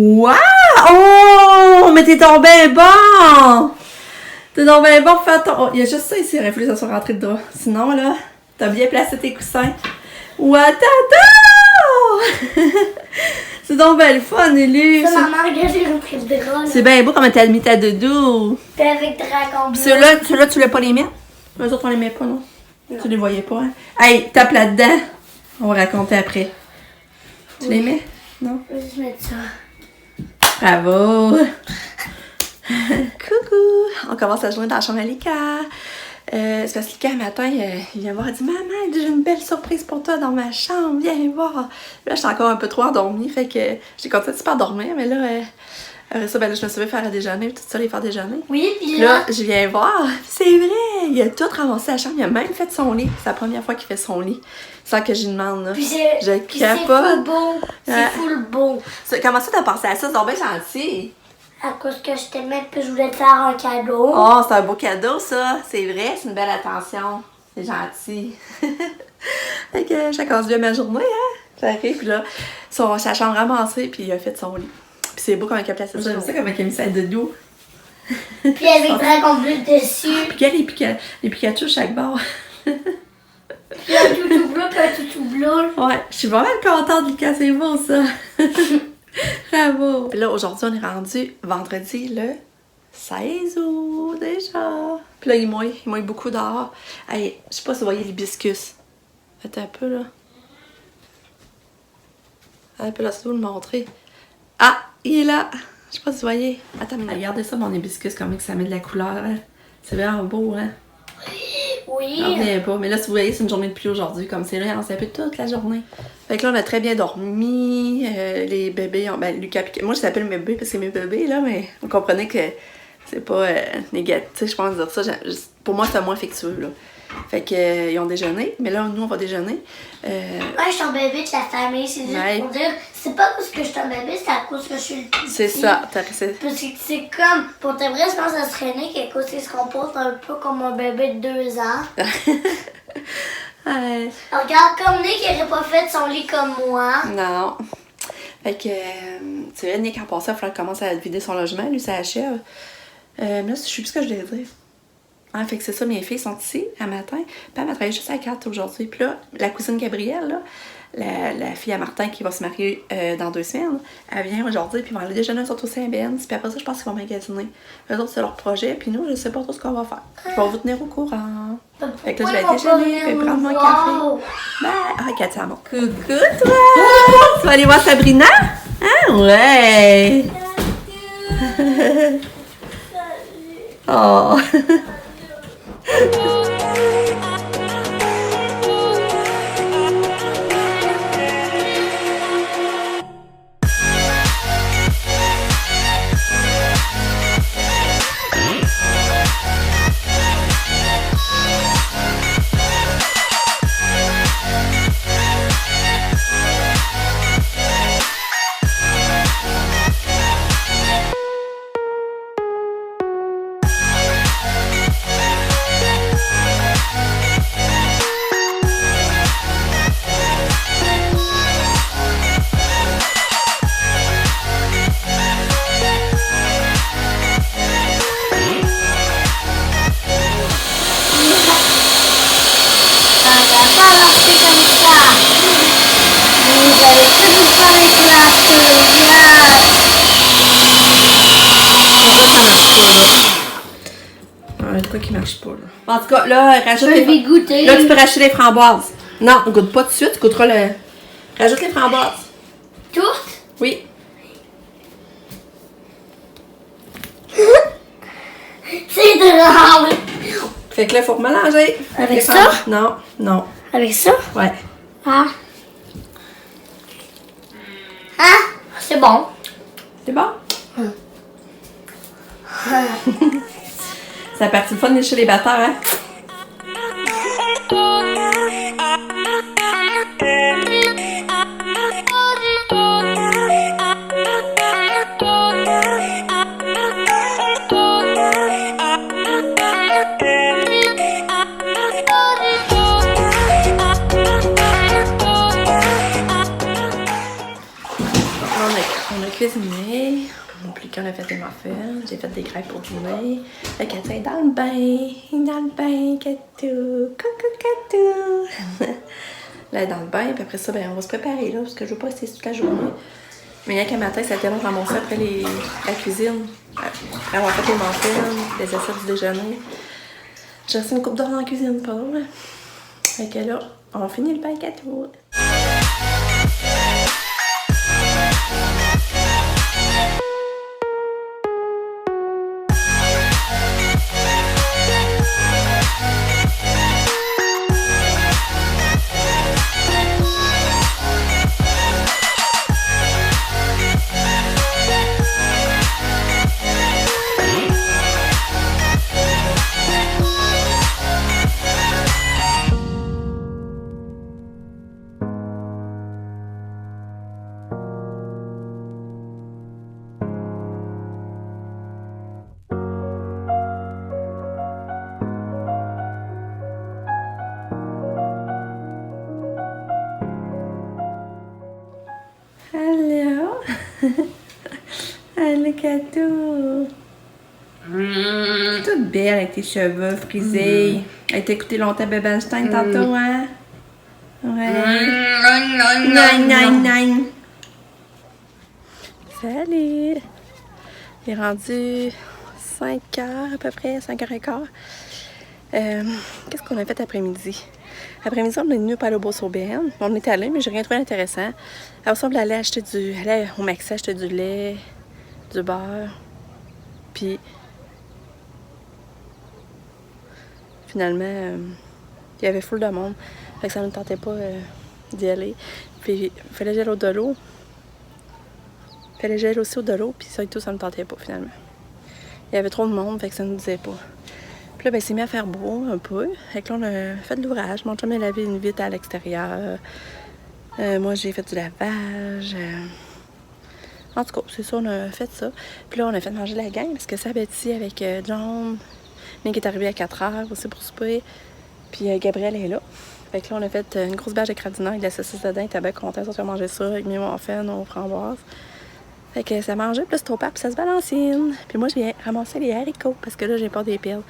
Wow! Oh! Mais t'es donc bien bon! T'es donc bien bon pour faire ton... Oh, il y a juste ça ici, il aurait fallu que ça soit rentré dedans. Sinon, là, t'as bien placé tes coussins. Watata! C'est donc bien le fun, Lulu. Ça, maman, regarde, j'ai repris le drap, là. C'est bien beau comme t'as mis ta doudou. Puis avec Dragon Bleu. Ceux-là, tu voulais pas les mettre? Eux autres, on les met pas, non? Tu les voyais pas, hein? Hey, tape là-dedans. On va raconter après. Tu les mets? Non? Je vais juste mettre ça. Bravo! Coucou! On commence la journée dans la chambre à Lika. C'est parce que Lika, le matin, il vient voir, il dit « Maman, j'ai une belle surprise pour toi dans ma chambre, viens voir! » Là, j'étais encore un peu trop endormie, fait que j'ai continué de pas dormir, mais là, ça, ben là, je me suis fait faire à déjeuner, tout ça, les faire déjeuner. Oui, puis Là, je viens voir, c'est vrai! Il a tout ramassé à la chambre, il a même fait son lit. C'est la première fois qu'il fait son lit, sans que j'y demande, là. Puis c'est full beau. C'est Ouais. full beau. Comment ça, t'as pensé à ça? C'est donc bien gentil! À cause que je t'aimais, puis je voulais te faire un cadeau. Oh, c'est un beau cadeau, ça. C'est vrai, c'est une belle attention. C'est gentil. Fait que j'ai commencé bien ma journée, hein. J'arrive, puis là, sa chambre ramassée, puis il a fait son lit. Puis c'est beau comment il a placé ça. J'aime ça, comment il a mis ça de dos. Puis avec Dragon Bleu dessus. Puis il y a les Pikachu chaque bord. Puis un toutou bleu, puis un toutou bleu. Ouais, je suis vraiment contente, Lucas, c'est beau, ça. Bravo. Puis là, aujourd'hui, on est rendu vendredi le 16 août, déjà. Puis là, il mouille beaucoup dehors. Hey, je sais pas si vous voyez l'hibiscus. Attends un peu, là. Un peu là, c'est où le montrer. Ah, il est là. Je sais pas si vous voyez. Attends, mais regardez ça, mon hibiscus, comme ça met de la couleur, hein. C'est vraiment beau, hein. Oui. Je reviens pas. Mais là, si vous voyez, c'est une journée de pluie aujourd'hui. Comme c'est vrai, on s'est fait toute la journée. Fait que là, on a très bien dormi. Les bébés, Lucas, moi, je s'appelle mes bébés parce que c'est mes bébés, là, mais on comprenait que c'est pas négatif, je pense dire ça. Pour moi, c'est moins affectueux, là. Fait que, ils ont déjeuné. Mais là, nous, on va déjeuner. Moi, je suis un bébé de la famille. C'est juste Ouais. pour dire, c'est pas parce que je suis un bébé, c'est à cause que je suis le petit. C'est ça. Parce que c'est comme, pour te vrai, je pense que ça serait né quelque chose qui se comporte un peu comme un bébé de 2 ans. Ouais. Alors, regarde, comme Nick, il aurait pas fait son lit comme moi. Non. Fait que, tu sais, Nick, en passant, il faudrait qu'il commence à vider son logement. Lui, ça achève. Mais là, je sais plus ce que je devais dire. Ah, fait que c'est ça, mes filles sont ici, à matin. Puis elle m'a travaillé juste à 4 aujourd'hui. Puis là, la cousine Gabrielle, là, la fille à Martin qui va se marier dans 2 semaines, elle vient aujourd'hui, puis ils vont aller déjeuner sur Saint-Benz. Puis après ça, je pense qu'ils vont magasiner. Eux autres, c'est leur projet. Puis nous, je sais pas trop ce qu'on va faire. Je vais vous tenir au courant. Fait que là, je vais déjeuner, puis prendre mon café. Bye! Ah, Katia, mon coucou, toi! Tu vas aller voir Sabrina? Ah, ouais! Oh! Quoi qui marche pas, là. En tout cas, là, rajoute Je vais goûter. Là, tu peux racheter les framboises. Non, goûte pas tout de suite, tu goûteras le... Rajoute les framboises. Toutes? Oui. C'est drôle. Fait que là, il faut remélanger. Avec ça? Non, non. Avec ça? Ouais. Ah. Ah, c'est bon. C'est bon? C'est la partie de fun de chez les batteurs, hein? On a cuisiné. qu'on a fait des muffins, j'ai fait des crêpes pour dîner. Le Katou est dans le bain, Katou, coucou Katou. Là, dans le bain, puis après ça, ben, on va se préparer, là, parce que je veux pas rester toute la journée. Mais il y a qu'un matin, ça a été long de ramasser après la cuisine. Avoir fait les muffins, les assiettes du déjeuner. J'ai resté une coupe d'heure dans la cuisine, pas drôle. Fait que là, on finit le bain Katou. Allô? Allô, Katou? Toute belle avec tes cheveux frisés. Elle t'a écouté longtemps Bébé Einstein tantôt, hein? Ouais. Nine. Salut! Il est rendu 5h à peu près, 5h15. Qu'est-ce qu'on a fait après-midi? Après-midi, on est venu pas aller au Beau-sur-Béarn. On était allé, mais j'ai rien trouvé d'intéressant. Après ça, on allait aller au Maxi acheter du lait, du beurre. Puis, finalement, il y avait full de monde. Fait que ça ne me tentait pas d'y aller. Puis, il fallait que j'aille au Dolo. Il fallait que j'aille aussi au Dolo, puis ça et tout, ça ne me tentait pas, finalement. Il y avait trop de monde, fait que ça ne nous disait pas. Puis là, ben, il s'est mis à faire beau un peu. Fait que là, on a fait de l'ouvrage. Mon chum a lavé une vitre à l'extérieur. Moi, j'ai fait du lavage. En tout cas, c'est ça, on a fait ça. Puis là, on a fait manger la gang parce que ça, Betty avec John, Nick est arrivé à 4h aussi pour souper. Puis Gabriel est là. Fait que là, on a fait une grosse bâche de cradina avec de la saucisse dedans. Il était bien content, ça, de manger ça avec mes muffins aux framboises. Fait que ça mangeait plus trop pas, puis ça se balancine. Puis moi, je viens ramasser les haricots parce que là, j'ai pas des piles.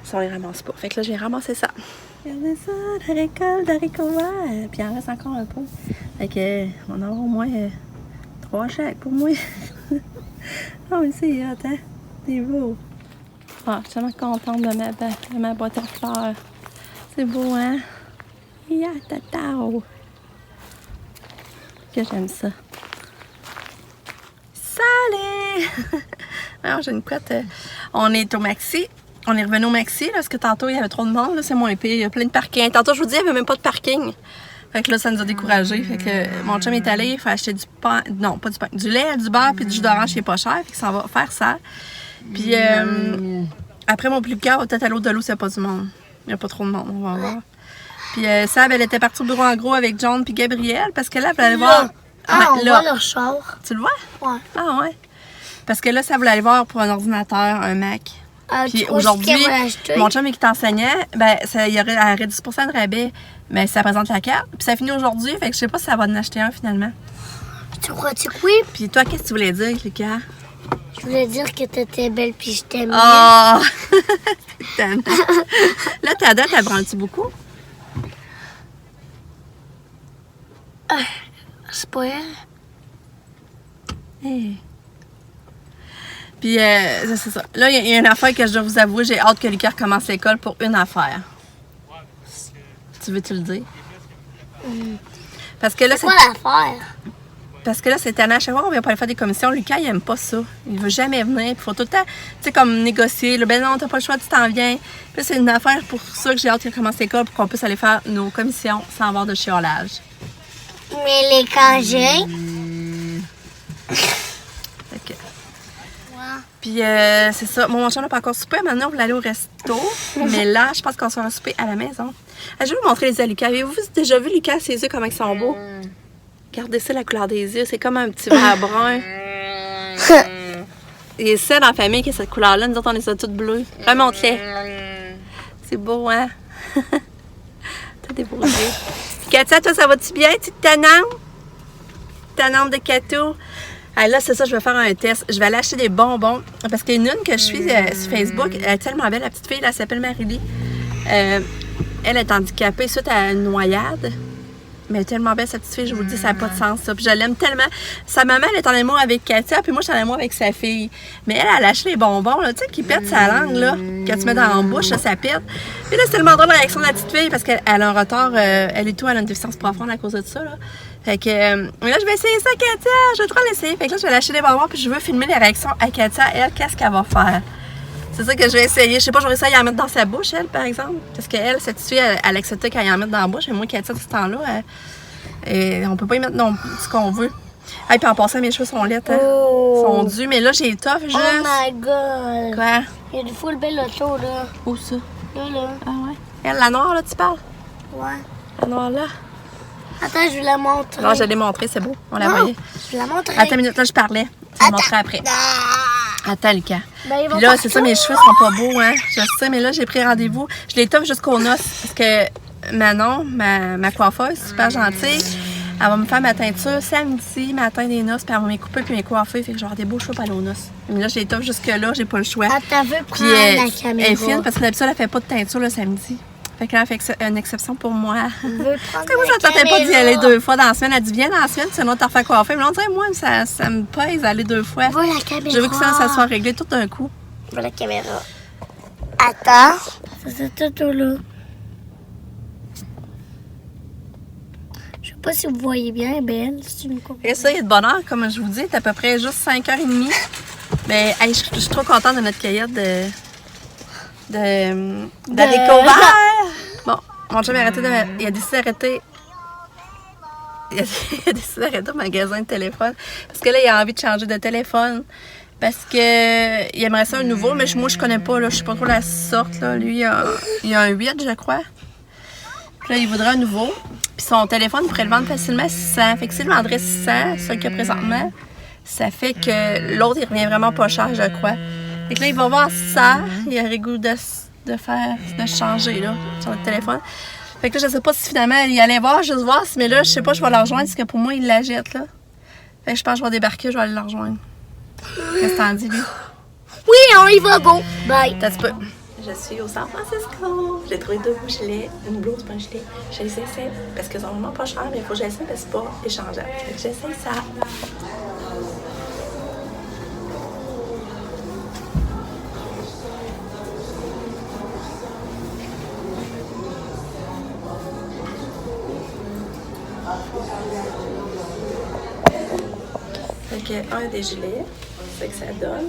Ça, on les ramasse pas. Fait que là, j'ai ramassé ça. Regardez ça, la récolte d'haricots verts. Puis il en reste encore un peu. Fait que, on a au moins 3 chaque pour moi. Oh, mais c'est hot, hein? C'est beau. Ah, je suis tellement contente de ma boîte à fleurs. C'est beau, hein? Ya, tatao. Que j'aime ça. Salut! Alors, j'ai une couette. On est au Maxi. On est revenu au Maxi, là, parce que tantôt, il y avait trop de monde. Là, c'est moins pire. Il y a plein de parking. Tantôt, je vous dis, il n'y avait même pas de parking. Fait que là, ça nous a découragés. Fait que mon chum est allé, il faut acheter du pain. Non, pas du pain. Du lait, du beurre, puis du jus d'orange qui est pas cher. Fait que ça va faire ça. Puis après, mon plus cœur va peut-être aller au Delo s'il n'y a pas du monde. Il n'y a pas trop de monde, on va voir. Puis Sab, elle était partie au bureau en gros avec John puis Gabriel, parce que là, elle voulait aller voir. Ah, on voit leur char. Tu le vois? Ouais. Ah ouais. Parce que là, ça voulait aller voir pour un ordinateur, un Mac. Puis aujourd'hui, mon chum qui t'enseignait, ben, il y aurait 10% de rabais. Mais ça présente la carte. Puis ça finit aujourd'hui, fait que je sais pas si ça va en acheter un finalement. Tu crois-tu que oui? Puis toi, qu'est-ce que tu voulais dire, Lucas? Je voulais dire que t'étais belle puis je t'aimais. Oh! Là, ta date, elle branle-tu beaucoup? C'est pas elle. Hey. Puis, c'est ça. Là, il y a une affaire que je dois vous avouer. J'ai hâte que Lucas recommence l'école pour une affaire. Tu veux-tu le dire? Parce que là, c'est quoi l'affaire? Parce que là, cette année, à chaque fois qu'on vient pour aller faire des commissions, Lucas, il aime pas ça. Il veut jamais venir. Il faut tout le temps, tu sais, comme négocier. Là, ben non, t'as pas le choix, tu t'en viens. Puis c'est une affaire pour ça que j'ai hâte qu'il recommence l'école pour qu'on puisse aller faire nos commissions sans avoir de chiolage. Mais les congés? OK. Puis c'est ça. Mon chum n'a pas encore soupé. Maintenant, on voulait aller au resto. Mais là, je pense qu'on se fera un souper à la maison. Je vais vous montrer les yeux à Lucas. Avez-vous déjà vu Lucas, ses yeux, comment ils sont beaux? Regardez ça, la couleur des yeux. C'est comme un petit vert brun. Il est seul en famille qui a cette couleur-là. Nous autres, on est ça toutes bleues. Remonte-les. C'est beau, hein? T'as des beaux yeux. Katia, toi, ça va-tu bien? Tu te tanantes? Tanante de Katou? Ah, là, c'est ça, je vais faire un test. Je vais aller acheter des bonbons. Parce qu'il y en a une que je suis sur Facebook. Elle est tellement belle, la petite fille, là, elle s'appelle Marie-Lie. Elle est handicapée suite à une noyade. Mais elle est tellement belle, cette petite fille, je vous le dis, ça n'a pas de sens, ça. Puis je l'aime tellement. Sa maman, elle est en amour avec Katia, puis moi, je suis en amour avec sa fille. Mais elle a acheté les bonbons, là, tu sais, qui pètent sa langue, là. Quand tu mets dans la bouche, là, ça pète. Puis là, c'est tellement drôle la réaction de la petite fille, parce qu'elle a un retard, elle est tout, elle a une déficience profonde à cause de ça, là. Fait que là, je vais essayer ça, Katia. Je vais trop l'essayer. Fait que là, je vais lâcher des bonbons, puis je veux filmer les réactions à Katia. Elle, qu'est-ce qu'elle va faire? C'est ça que je vais essayer. Je sais pas, j'aurais essayé d'en mettre dans sa bouche, elle, par exemple. Parce qu'elle, cette fille, elle acceptait qu'elle en mette dans la bouche. Mais moi, Katia, de ce temps-là, on peut pas y mettre non ce qu'on veut. Et puis en passant, mes cheveux sont laides, hein? Ils sont dus. Mais là, j'ai étoffe juste. Oh my god! Quoi? Il y a du full belle auto, là. Où ça? Là, là. Ah ouais? Elle, la noire, là, tu parles? Ouais. La noire, là? Attends, je vais la montrer. Non, je l'ai montré, c'est beau. On la Non, voyait. je vais la montrer. Attends une minute, là, je parlais. Tu me montreras après. Ah! Attends, Lucas. Ben, ils vont Puis là, c'est partout. ça, mes cheveux sont pas beaux, hein. Je sais, mais là, j'ai pris rendez-vous. Je les toffe jusqu'aux noces. Parce que Manon, ma coiffeuse, super gentille, elle va me faire ma teinture samedi matin des noces, puis elle va me couper puis mes coiffer. Fait que je vais avoir des beaux cheveux pour aller aux noces. Mais là, je les toffe jusque-là, j'ai pas le choix. Attends, veux Puis prendre la caméra. elle est fine parce que d'habitude, elle fait pas de teinture le samedi. Fait que là, elle fait une exception pour moi. Veux prendre Parce que moi, je ne tentais pas d'y aller 2 fois dans la semaine. Elle dit, viens dans la semaine, sinon t'en fais coiffer. Mais on dirait, moi, ça me pèse d'aller 2 fois. Veux la caméra. Je veux que ça soit réglé tout d'un coup. Veux la caméra. Attends. Ça, c'est tout là. Je sais pas si vous voyez bien, belle. C'est une coupe. Et ça, il y a de bonheur, comme je vous dis, c'est à peu près juste 5h30. Mais hey, je suis trop contente de notre cueillette d'haricots verts. Bon, mon chum il a décidé d'arrêter. Il a décidé d'arrêter au magasin de téléphone. Parce que là, il a envie de changer de téléphone. Parce que il aimerait ça un nouveau, mais moi, je connais pas, là. Je sais pas trop la sorte, là. Lui, il a un 8, je crois. Puis là, il voudrait un nouveau. Puis son téléphone, il pourrait le vendre facilement à 600. Fait que s'il le vendrait 600, ce qu'il y a présentement, ça fait que l'autre, il revient vraiment pas cher, je crois. Fait que là, il va voir ça. Il aurait goût de changer, là, sur le téléphone. Fait que là, je sais pas si finalement, il allait voir, juste voir. Mais là, je sais pas, je vais le rejoindre, parce que pour moi, il la jette, là. Fait que je pense que je vais débarquer, je vais aller le rejoindre. Qu'est-ce que t'en dis, lui? Oui, on y va, go. Bye. T'as peu. Je suis au San Francisco. J'ai trouvé 2 beaux gilets, une blouse pas un gilet. Je les essaie parce qu'ils sont vraiment pas chers, mais il faut que j'essaie parce que c'est pas échangeable. Fait que j'essaie ça. Fait que un des gilets, c'est que ça donne.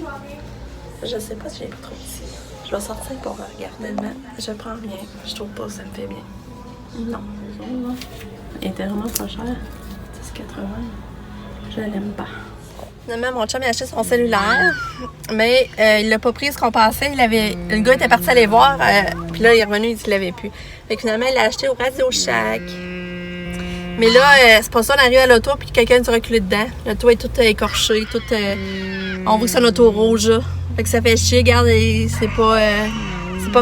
Je sais pas si j'ai pas trop petit. Je vais sortir pour regarder le même. Je prends rien. Je trouve pas que ça me fait bien. Non. Il était vraiment pas cher. 10,80. Je l'aime pas. Finalement, mon chum il a acheté son cellulaire, mais il l'a pas pris ce qu'on pensait. Le gars était parti aller voir, puis là, il est revenu, il dit qu'il l'avait plus. Fait que finalement, il l'a acheté au Radio Shack. Mais là, c'est pas ça, on arrive à l'auto, puis quelqu'un nous a reculé dedans. L'auto est toute écorchée, toute. On voit que c'est un auto rouge, là. Fait que ça fait chier, regarde, c'est pas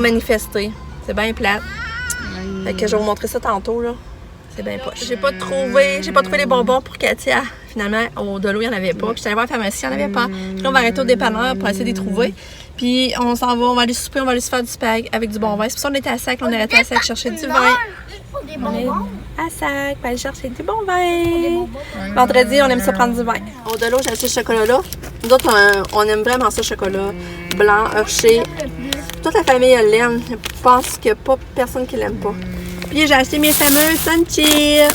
manifesté. C'est bien plate. Fait que je vais vous montrer ça tantôt, là. C'est bien pas. J'ai pas trouvé les bonbons pour Katia. Finalement, au Dolo, il n'y en avait pas. Puis j'étais allée voir la pharmacie, il n'y en avait pas. Puis là, on va arrêter au dépanneur pour essayer de les trouver. Puis on s'en va, on va aller souper, on va aller se faire du spag avec du bon vin. C'est pour ça qu'on était à Sac, on est arrêté à Sac chercher du vin. Des On est bonbons. à Sac, pour aller chercher du bon vin. Vendredi, on aime ça prendre du vin. Au Dolo, j'ai acheté ce chocolat-là. Nous autres, on aime vraiment ça, chocolat blanc, Hershey. Toute la famille, elle l'aime. Je pense qu'il n'y a pas personne qui l'aime pas. Puis j'ai acheté mes fameux Sun Chips.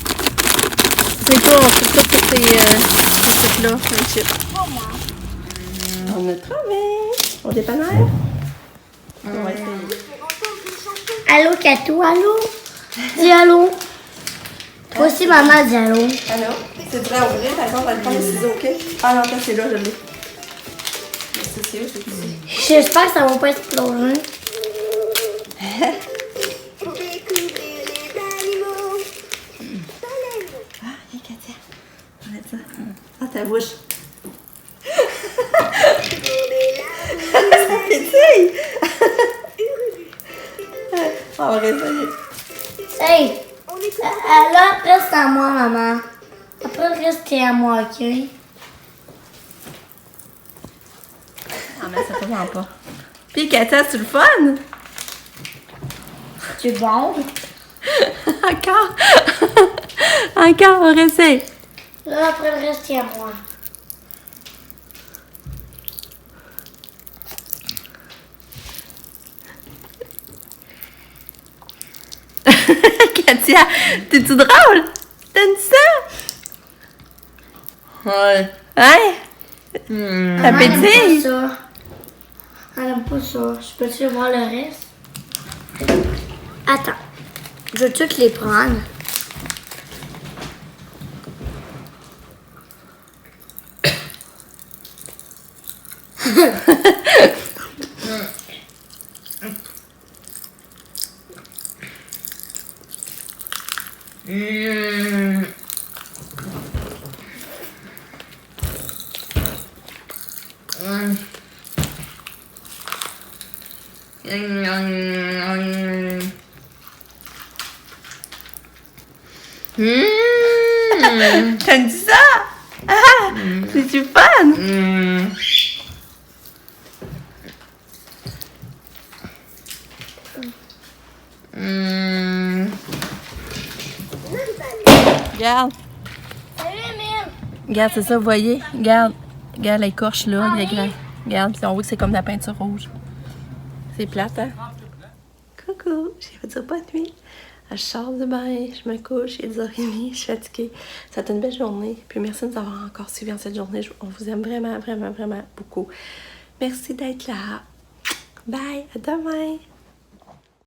C'est tout, on trouve toutes ces trucs-là, Sun Chips. On a trouvé au dépanneur. On va essayer. Allô, Katou, allô? Dis allô. Toi aussi, maman, dis allô. Allô? C'est vrai à ouvrir, par exemple, on va le prendre les ciseaux, OK? Ah non, c'est là, je l'ai. C'est où, c'est ici? J'espère que ça va pas exploser. Ah, viens, Katia. On va mettre ça. Ah, ta bouche. Ça pétille! On va réessayer. Hey! Là, après, c'est à moi, maman. Après, le reste, c'est à moi, OK? mais ça ne pas. Puis Katia, c'est le fun? C'est bon. Encore? Encore, on essaie. Là, après le reste, c'est à moi. Katia, t'es-tu drôle? T'aimes ça? Ouais. Hein? Maman, elle aime Appétit? pas ça. Elle aime pas ça. Je peux-tu voir le reste? Attends. Je vais toutes les prendre. T'aimes ça? Ah! C'est du fun! Regarde. Salut, Emile. Regarde, c'est ça, vous voyez? Regarde. Regarde l'écorche là. Regarde, puis on voit que c'est comme de la peinture rouge. C'est plate, hein? Coucou, j'ai fait dire bonne nuit. Je sors du bain, je me couche, il est 10h30, je suis fatiguée. Ça a été une belle journée. Puis merci de nous avoir encore suivis en cette journée. On vous aime vraiment, vraiment, vraiment beaucoup. Merci d'être là. Bye, à demain.